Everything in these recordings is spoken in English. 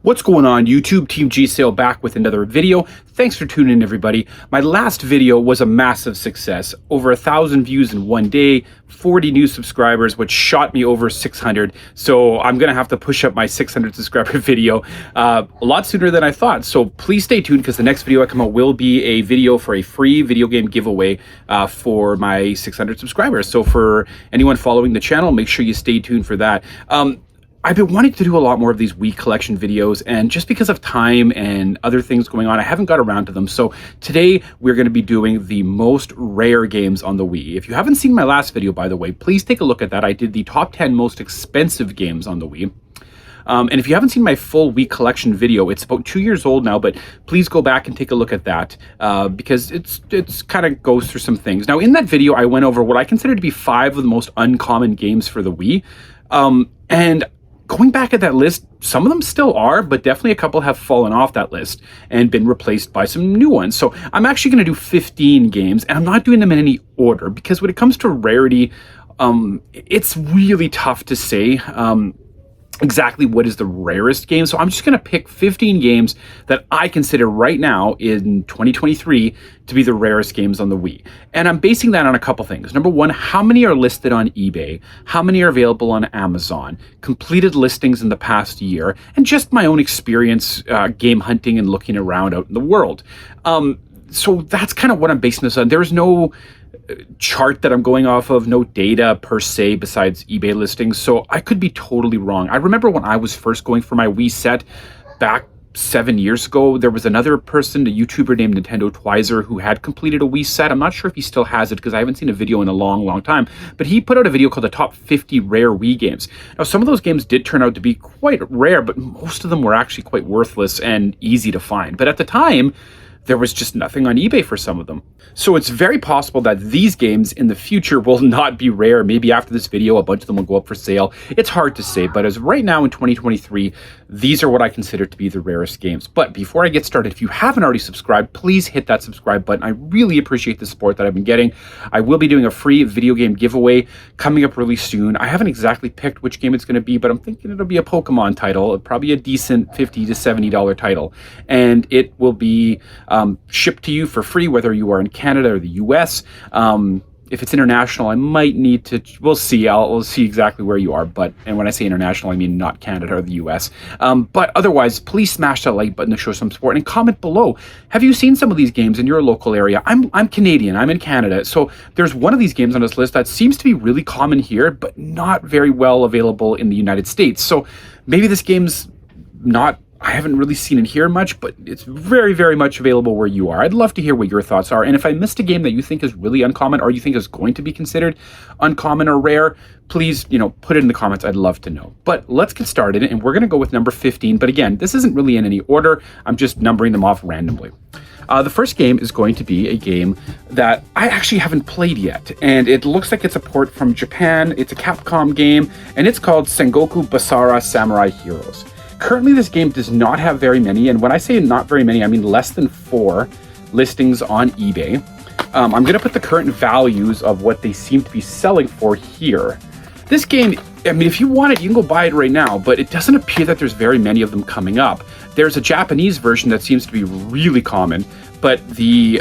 What's going on YouTube? Team G Sale back with another video. Thanks for tuning in, everybody. My last video was a massive success. Over 1,000 views in one day, 40 new subscribers, which shot me over 600. So I'm gonna have to push up my 600 subscriber video a lot sooner than I thought. So please stay tuned because the next video I come out will be a video for a free video game giveaway for my 600 subscribers. So for anyone following the channel, make sure you stay tuned for that. I've been wanting to do a lot more of these Wii collection videos, and just because of time and other things going on, I haven't got around to them. So today we're going to be doing the most rare games on the Wii. If you haven't seen my last video, by the way, please take a look at that. I did the top 10 most expensive games on the Wii. And if you haven't seen my full Wii collection video, it's about 2 years old now, but please go back and take a look at that because it's kind of goes through some things. Now, in that video, I went over what I consider to be 5 of the most uncommon games for the Wii. And going back at that list, some of them still are, but definitely a couple have fallen off that list and been replaced by some new ones. So I'm actually going to do 15 games, and I'm not doing them in any order because when it comes to rarity, it's really tough to say exactly what is the rarest game. So I'm just going to pick 15 games that I consider right now in 2023 to be the rarest games on the Wii. And I'm basing that on a couple things. Number one, how many are listed on eBay? How many are available on Amazon? Completed listings in the past year, and just my own experience game hunting and looking around out in the world. So that's kind of what I'm basing this on. There's no chart that I'm going off of, no data per se besides eBay listings, so I could be totally wrong. I remember when I was first going for my Wii set back 7 years ago, there was another person, a YouTuber named Nintendo Twizer, who had completed a Wii set. I'm not sure if he still has it because I haven't seen a video in a long time, but he put out a video called the top 50 rare Wii games. Now, some of those games did turn out to be quite rare, but most of them were actually quite worthless and easy to find. But at the time, there was just nothing on eBay for some of them. So it's very possible that these games in the future will not be rare. Maybe after this video, a bunch of them will go up for sale. It's hard to say, but as right now in 2023, these are what I consider to be the rarest games. But before I get started, if you haven't already subscribed, please hit that subscribe button. I really appreciate the support that I've been getting. I will be doing a free video game giveaway coming up really soon. I haven't exactly picked which game it's going to be, but I'm thinking it'll be a Pokemon title, probably a decent $50 to $70 title. And it will be shipped to you for free, whether you are in Canada or the US. If it's international, I might need to, we'll see. We'll see exactly where you are. And when I say international, I mean not Canada or the US. But otherwise, please smash that like button to show some support and comment below. Have you seen some of these games in your local area? I'm Canadian, I'm in Canada. So there's one of these games on this list that seems to be really common here, but not very well available in the United States. So maybe this game's not, I haven't really seen it here much, but it's very much available where you are. I'd love to hear what your thoughts are. And if I missed a game that you think is really uncommon or you think is going to be considered uncommon or rare, please, put it in the comments. I'd love to know. But let's get started, and we're going to go with number 15. But again, this isn't really in any order. I'm just numbering them off randomly. The first game is going to be a game that I actually haven't played yet, and it looks like it's a port from Japan. It's a Capcom game, and it's called Sengoku Basara Samurai Heroes. Currently, this game does not have very many, and when I say not very many, I mean less than 4 listings on eBay. I'm going to put the current values of what they seem to be selling for here. This game, I mean, if you want it, you can go buy it right now, but it doesn't appear that there's very many of them coming up. There's a Japanese version that seems to be really common, but the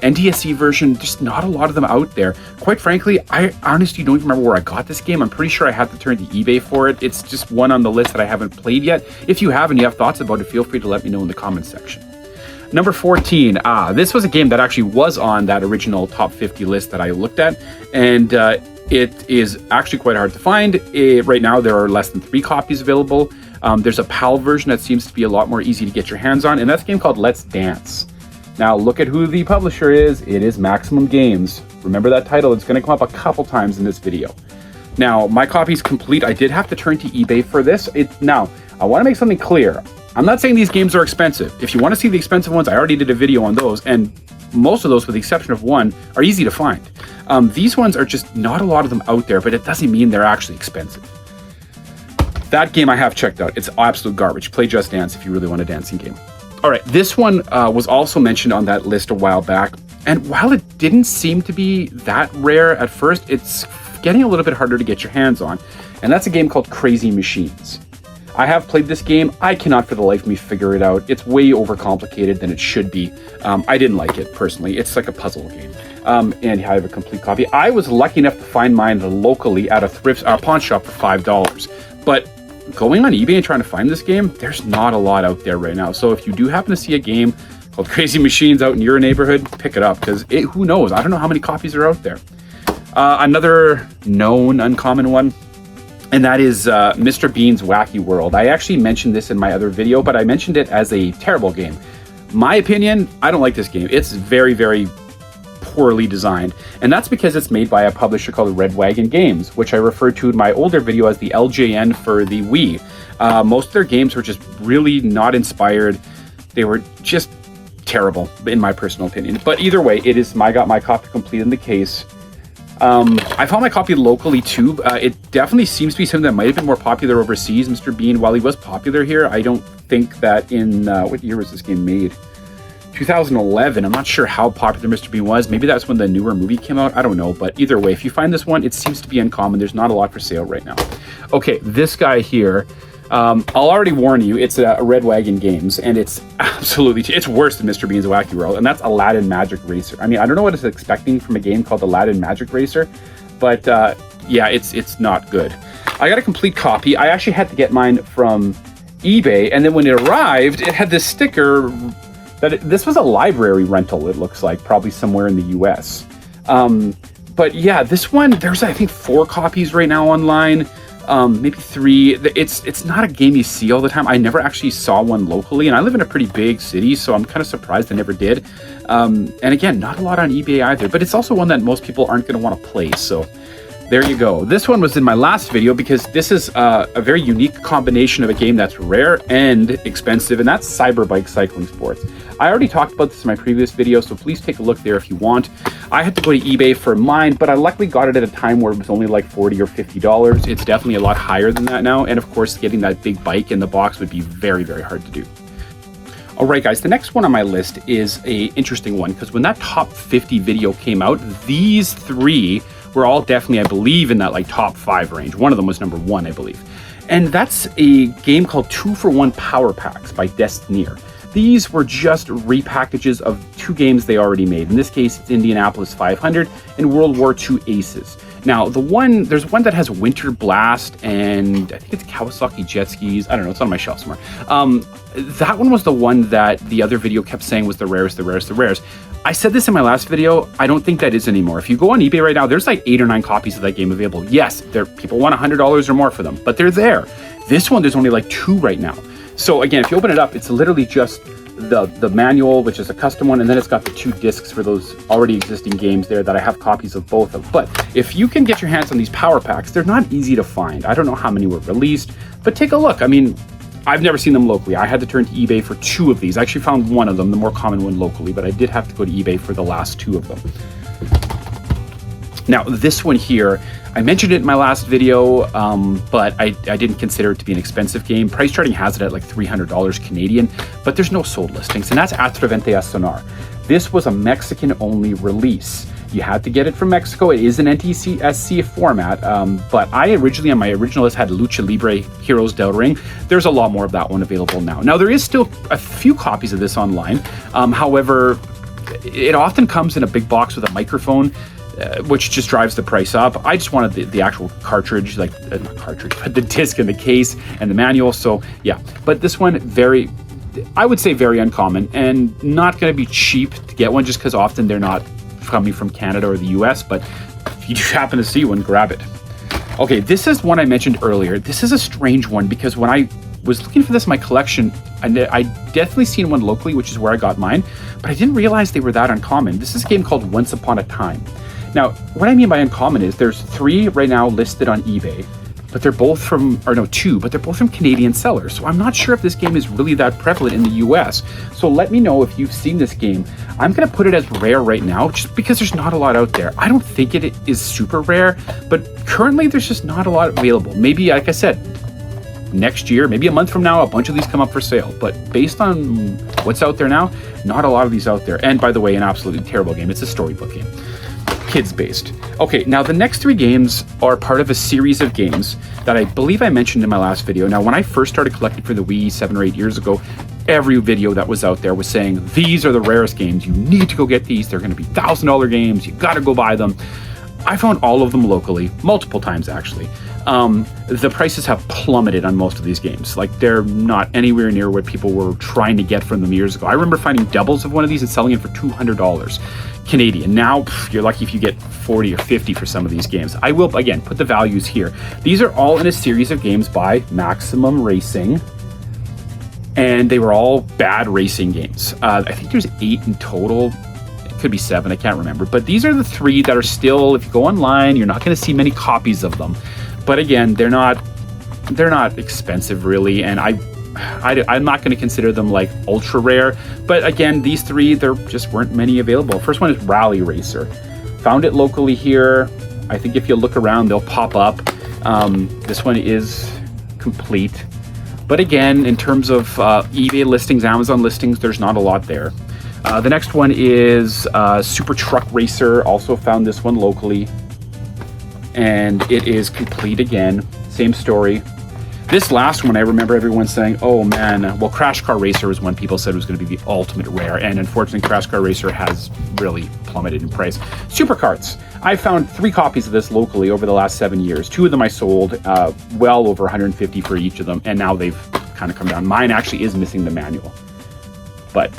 NTSC version, just not a lot of them out there. Quite frankly, I honestly don't even remember where I got this game. I'm pretty sure I had to turn to eBay for it. It's just one on the list that I haven't played yet. If you have and you have thoughts about it, feel free to let me know in the comments section. Number 14, this was a game that actually was on that original top 50 list that I looked at, and it is actually quite hard to find. Right now, there are less than 3 copies available. There's a PAL version that seems to be a lot more easy to get your hands on, and that's a game called Let's Dance. Now, look at who the publisher is. It is Maximum Games. Remember that title. It's going to come up a couple times in this video. Now, my copy's complete. I did have to turn to eBay for this. Now, I want to make something clear. I'm not saying these games are expensive. If you want to see the expensive ones, I already did a video on those, and most of those, with the exception of one, are easy to find. These ones are just not a lot of them out there, but it doesn't mean they're actually expensive. That game I have checked out. It's absolute garbage. Play Just Dance if you really want a dancing game. All right, this one was also mentioned on that list a while back, and while it didn't seem to be that rare at first, it's getting a little bit harder to get your hands on, and that's a game called Crazy Machines. I have played this game. I cannot for the life of me figure it out. It's way overcomplicated than it should be. I didn't like it personally. It's like a puzzle game. And I have a complete copy. I was lucky enough to find mine locally at a pawn shop for $5. But going on eBay and trying to find this game, there's not a lot out there right now. So if you do happen to see a game called Crazy Machines out in your neighborhood, pick it up, because who knows? I don't know how many copies are out there. Another known uncommon one, and that is Mr. Bean's Wacky World. I actually mentioned this in my other video, but I mentioned it as a terrible game. My opinion, I don't like this game. It's very, very poorly designed, and that's because it's made by a publisher called Red Wagon Games, which I referred to in my older video as the LJN for the Wii. Most of their games were just really not inspired. They were just terrible, in my personal opinion. But either way, I got my copy complete in the case. I found my copy locally too. It definitely seems to be something that might have been more popular overseas. Mr. Bean, while he was popular here, I don't think that in, what year was this game made? 2011. I'm not sure how popular Mr. Bean was. Maybe that's when the newer movie came out. I don't know. But either way, if you find this one, it seems to be uncommon. There's not a lot for sale right now. Okay, this guy here. I'll already warn you, it's a Red Wagon Games, and it's absolutely, it's worse than Mr. Bean's Wacky World, and that's Aladdin Magic Racer. I mean, I don't know what it's expecting from a game called Aladdin Magic Racer, but yeah, it's not good. I got a complete copy. I actually had to get mine from eBay, and then when it arrived, it had this sticker that this was a library rental, it looks like, probably somewhere in the US. But yeah, this one, there's I think 4 copies right now online. Maybe 3. It's not a game you see all the time. I never actually saw one locally, and I live in a pretty big city, so I'm kind of surprised I never did. And again, not a lot on eBay either, but it's also one that most people aren't going to want to play, so there you go. This one was in my last video because this is a very unique combination of a game that's rare and expensive, and that's Cyberbike Cycling Sports. I already talked about this in my previous video, so please take a look there if you want. I had to go to eBay for mine, but I luckily got it at a time where it was only like $40 or $50. It's definitely a lot higher than that now, and of course, getting that big bike in the box would be very, very hard to do. All right, guys, the next one on my list is an interesting one, because when that top 50 video came out, these 3 were all definitely, I believe, in that like top 5 range. One of them was number 1, I believe. And that's a game called 2-for-1 Power Packs by Destineer. These were just repackages of 2 games they already made. In this case, it's Indianapolis 500 and World War II Aces. Now, there's one that has Winter Blast and I think it's Kawasaki Jet Skis. I don't know, it's on my shelf somewhere. That one was the one that the other video kept saying was the rarest, the rarest, the rarest. I said this in my last video, I don't think that is anymore. If you go on eBay right now, there's like 8 or 9 copies of that game available. Yes, people want $100 or more for them, but they're there. This one, there's only like 2 right now. So again, if you open it up, it's literally just the manual, which is a custom one, and then it's got the 2 discs for those already existing games there that I have copies of both of. But if you can get your hands on these power packs, they're not easy to find. I don't know how many were released, but take a look. I mean, I've never seen them locally. I had to turn to eBay for 2 of these. I actually found one of them, the more common one locally, but I did have to go to eBay for the last 2 of them. Now, this one here, I mentioned it in my last video, but I didn't consider it to be an expensive game. Price Charting has it at like $300 Canadian, but there's no sold listings, and that's Attravente a Sonar. This was a Mexican-only release. You had to get it from Mexico. It is an NTSC format, but I originally, on my original list, had Lucha Libre Heroes del Ring. There's a lot more of that one available now. Now, there is still a few copies of this online. However, it often comes in a big box with a microphone, which just drives the price up. I just wanted the actual cartridge, like not cartridge, but the disc and the case and the manual. So yeah, but this one, I would say very uncommon and not going to be cheap to get one just because often they're not coming from Canada or the US, but if you do happen to see one, grab it. Okay, this is one I mentioned earlier. This is a strange one because when I was looking for this in my collection, I definitely seen one locally, which is where I got mine, but I didn't realize they were that uncommon. This is a game called Once Upon a Time. Now, what I mean by uncommon is there's 3 right now listed on eBay, but they're both from, or no, 2, but they're both from Canadian sellers. So I'm not sure if this game is really that prevalent in the US. So let me know if you've seen this game. I'm gonna put it as rare right now, just because there's not a lot out there. I don't think it is super rare, but currently there's just not a lot available. Maybe, like I said, next year, maybe a month from now, a bunch of these come up for sale. But based on what's out there now, not a lot of these out there. And by the way, an absolutely terrible game. It's a storybook game. kids based. Okay, now the next 3 games are part of a series of games that I believe I mentioned in my last video. Now, when I first started collecting for the Wii 7 or 8 years ago, every video that was out there was saying, these are the rarest games. You need to go get these. They're going to be $1,000 games. You got to go buy them. I found all of them locally, multiple times actually. The prices have plummeted on most of these games. Like, they're not anywhere near what people were trying to get from them years ago. I remember finding doubles of one of these and selling it for $200 Canadian. Now, you're lucky if you get 40 or 50 for some of these games. I will, again, put the values here. These are all in a series of games by Maximum Racing, and they were all bad racing games. I think there's 8 in total. Could be 7, I can't remember, but these are the 3 that are still, if you go online, you're not going to see many copies of them. But again, they're not expensive really, and I'm not going to consider them like ultra rare. But again, these 3, there just weren't many available. First one is Rally Racer. Found it locally here. I think if you look around, they'll pop up. This one is complete, but again, in terms of eBay listings, Amazon listings, there's not a lot there. The next one is Super Truck Racer. Also found this one locally, and it is complete again. Same story. This last one, I remember everyone saying, oh man, well, Crash Car Racer was one people said was going to be the ultimate rare, and unfortunately Crash Car Racer has really plummeted in price. Supercarts. I found 3 copies of this locally over the last 7 years. 2 of them I sold, well over 150 for each of them, and now they've kind of come down. Mine actually is missing the manual, but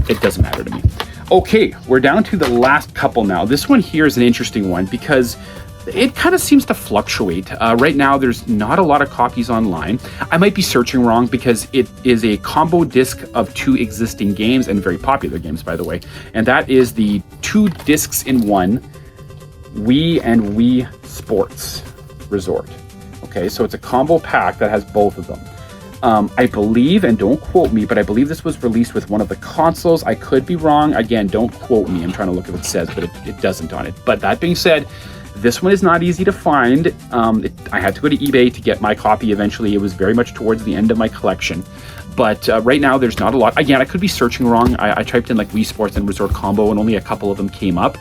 it doesn't matter to me. Okay, we're down to the last couple now. This one here is an interesting one because it kind of seems to fluctuate. Right now, there's not a lot of copies online. I might be searching wrong because it is a combo disc of 2 existing games, and very popular games, by the way. And that is the 2 discs in 1, Wii and Wii Sports Resort. Okay, so it's a combo pack that has both of them. I believe, and don't quote me, but I believe this was released with one of the consoles. I could be wrong. Again, don't quote me. I'm trying to look at what it says, but it doesn't on it. But that being said, this one is not easy to find. I had to go to eBay to get my copy eventually. It was very much towards the end of my collection. But right now, there's not a lot. Again, I could be searching wrong. I typed in like Wii Sports and Resort combo, and only a couple of them came up.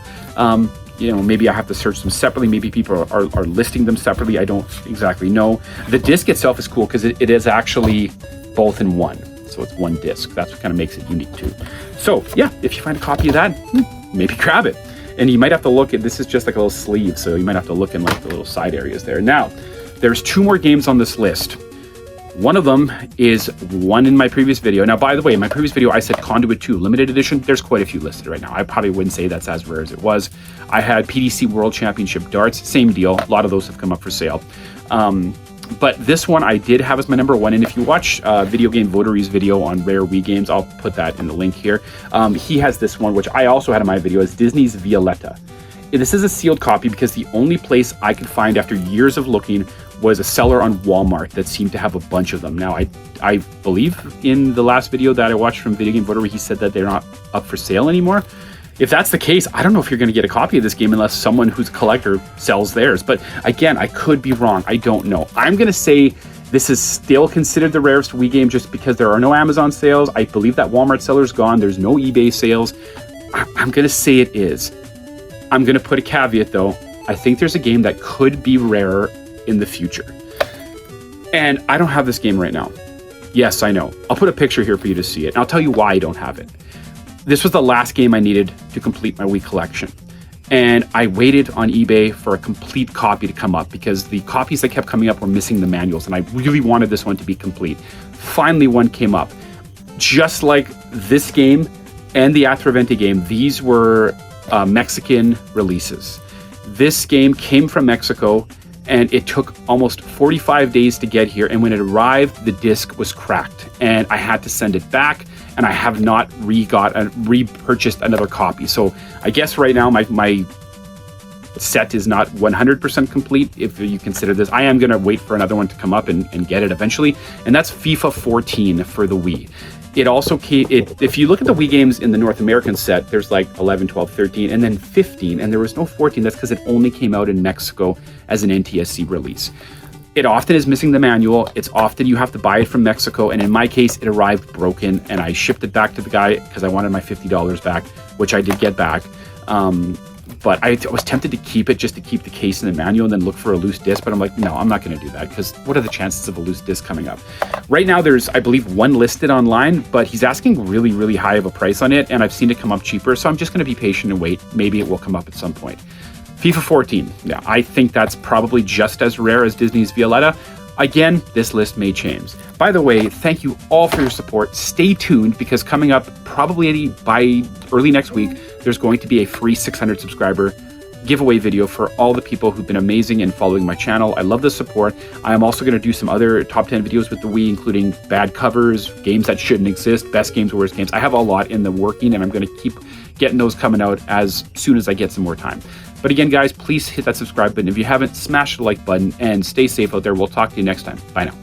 You know, maybe I have to search them separately. Maybe people are listing them separately. I don't exactly know. The disc itself is cool because it is actually both in one. So it's one disc. That's what kind of makes it unique too. So yeah, if you find a copy of that, maybe grab it. And you might have to look at, this is just like a little sleeve, so you might have to look in like the little side areas there. Now, there's 2 more games on this list. One of them is one in my previous video. Now, by the way, in my previous video, I said Conduit 2 limited edition. There's quite a few listed right now. I probably wouldn't say that's as rare as it was. I had PDC World Championship darts, same deal. A lot of those have come up for sale. But this one I did have as my number 1. And if you watch Video Game Votary's video on rare Wii games, I'll put that in the link here. He has this one, which I also had in my video, is Disney's Violetta. This is a sealed copy because the only place I could find after years of looking was a seller on Walmart that seemed to have a bunch of them. Now, I believe in the last video that I watched from Video Game Votary, he said that they're not up for sale anymore. If that's the case, I don't know if you're going to get a copy of this game unless someone who's a collector sells theirs. But again, I could be wrong. I don't know. I'm going to say this is still considered the rarest Wii game just because there are no Amazon sales. I believe that Walmart seller's gone. There's no eBay sales. I'm going to say it is. I'm going to put a caveat though. I think there's a game that could be rarer in the future. And I don't have this game right now. Yes, I know. I'll put a picture here for you to see it. And I'll tell you why I don't have it. This was the last game I needed to complete my Wii collection. And I waited on eBay for a complete copy to come up because the copies that kept coming up were missing the manuals. And I really wanted this one to be complete. Finally, one came up. Just like this game and the Attravente game, these were Mexican releases. This game came from Mexico, and it took almost 45 days to get here. And when it arrived, the disc was cracked, and I had to send it back. And I have not repurchased another copy. So I guess right now my set is not 100% complete. If you consider this, I am going to wait for another one to come up and get it eventually. And that's FIFA 14 for the Wii. It also came, if you look at the Wii games in the North American set, there's like 11, 12, 13, and then 15, and there was no 14. That's because it only came out in Mexico as an NTSC release. It often is missing the manual. It's often you have to buy it from Mexico, and in my case, it arrived broken, and I shipped it back to the guy because I wanted my $50 back, which I did get back. But I was tempted to keep it just to keep the case and the manual and then look for a loose disc. But I'm like, no, I'm not going to do that, because what are the chances of a loose disc coming up? Right now, there's, I believe, one listed online, but he's asking really, really high of a price on it. And I've seen it come up cheaper. So I'm just going to be patient and wait. Maybe it will come up at some point. FIFA 14. Yeah, I think that's probably just as rare as Disney's Violetta. Again, this list may change. By the way, thank you all for your support. Stay tuned, because coming up probably by early next week, there's going to be a free 600 subscriber giveaway video for all the people who've been amazing in following my channel. I love the support. I am also going to do some other top 10 videos with the Wii, including bad covers, games that shouldn't exist, best games, worst games. I have a lot in the working, and I'm going to keep getting those coming out as soon as I get some more time. But again, guys, please hit that subscribe button. If you haven't, smash the like button and stay safe out there. We'll talk to you next time. Bye now.